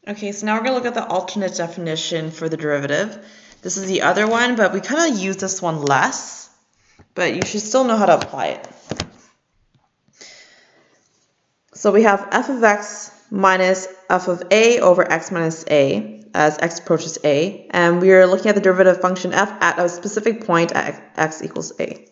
Okay, so now we're going to look at the alternate definition for the derivative. This is the other one, but we kind of use this one less, but you should still know how to apply it. So we have f of x minus f of a over x minus a as x approaches a, and we are looking at the derivative function f at a specific point at x equals a.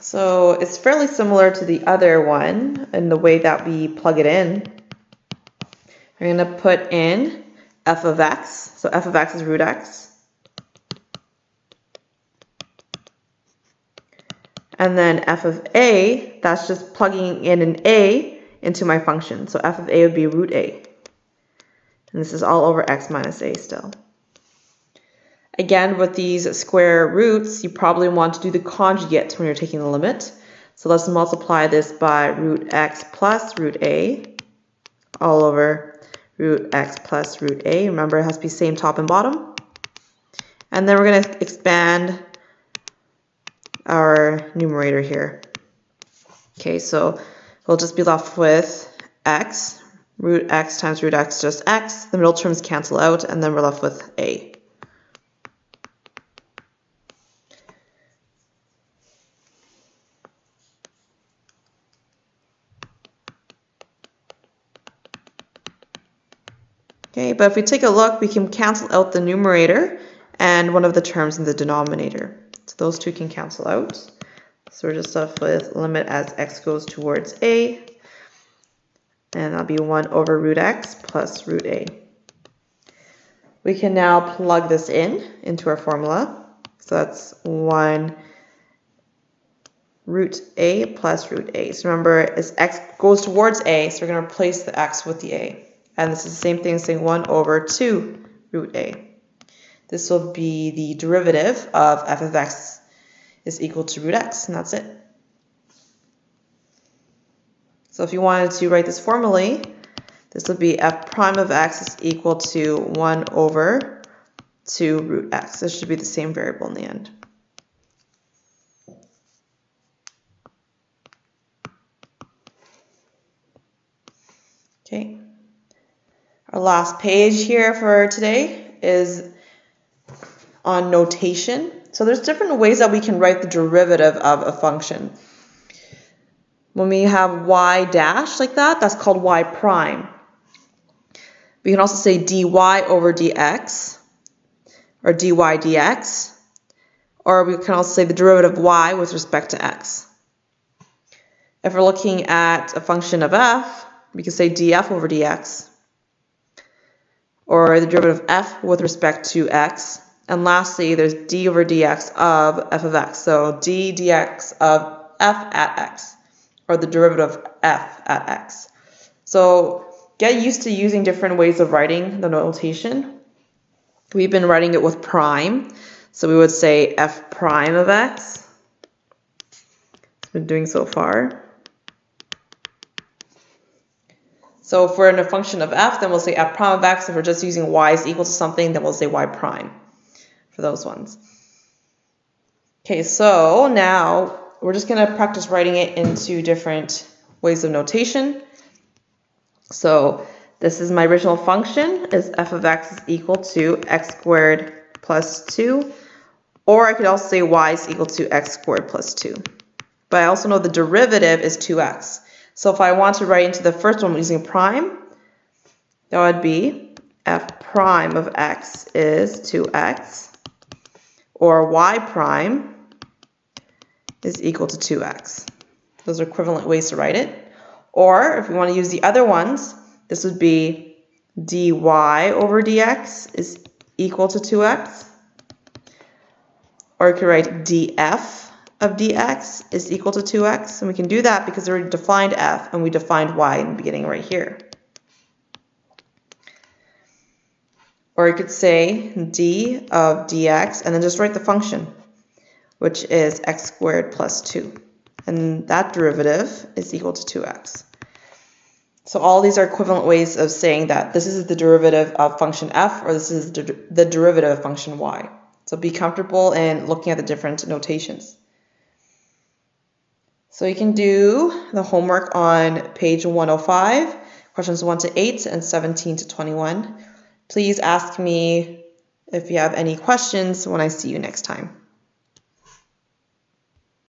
So it's fairly similar to the other one in the way that we plug it in. We're going to put in f of x, so f of x is root x. And then f of a, that's just plugging in an a into my function. So f of a would be root a. And this is all over x minus a still. Again, with these square roots, you probably want to do the conjugate when you're taking the limit. So let's multiply this by root x plus root a all over root x plus root a. Remember, it has to be same top and bottom. And then we're going to expand our numerator here. Okay, so we'll just be left with x, root x times root x, just x. The middle terms cancel out, and then we're left with a. Okay, but if we take a look, we can cancel out the numerator and one of the terms in the denominator. So those two can cancel out. So we're just left with limit as x goes towards a, and that'll be 1 over root x plus root a. We can now plug this into our formula. So that's 1 root a plus root a. So remember, as x goes towards a, so we're going to replace the x with the a. And this is the same thing as saying 1 over 2 root a. This will be the derivative of f of x is equal to root x, and that's it. So if you wanted to write this formally, this would be f prime of x is equal to 1 over 2 root x. This should be the same variable in the end. Okay. Our last page here for today is on notation. So there's different ways that we can write the derivative of a function. When we have y dash like that, that's called y prime. We can also say dy over dx, or dy dx, or we can also say the derivative of y with respect to x. If we're looking at a function of f, we can say df over dx, or the derivative of f with respect to x. And lastly, there's d over dx of f of x. So d dx of f at x, or the derivative of f at x. So get used to using different ways of writing the notation. We've been writing it with prime. So we would say f prime of x. It's been doing so far. So if we're in a function of f, then we'll say f prime of x. If we're just using y is equal to something, then we'll say y prime for those ones. Okay, so now we're just going to practice writing it into different ways of notation. So this is my original function, is f of x is equal to x squared plus 2. Or I could also say y is equal to x squared plus 2. But I also know the derivative is 2x. So if I want to write into the first one using prime, that would be f prime of x is 2x, or y prime is equal to 2x. Those are equivalent ways to write it. Or if we want to use the other ones, this would be dy over dx is equal to 2x. Or you could write df of dx is equal to 2x. And we can do that because we already defined f and we defined y in the beginning right here. Or you could say d of dx and then just write the function, which is x squared plus 2. And that derivative is equal to 2x. So all these are equivalent ways of saying that this is the derivative of function f, or this is the derivative of function y. So be comfortable in looking at the different notations. So you can do the homework on page 105, questions 1 to 8 and 17 to 21. Please ask me if you have any questions when I see you next time.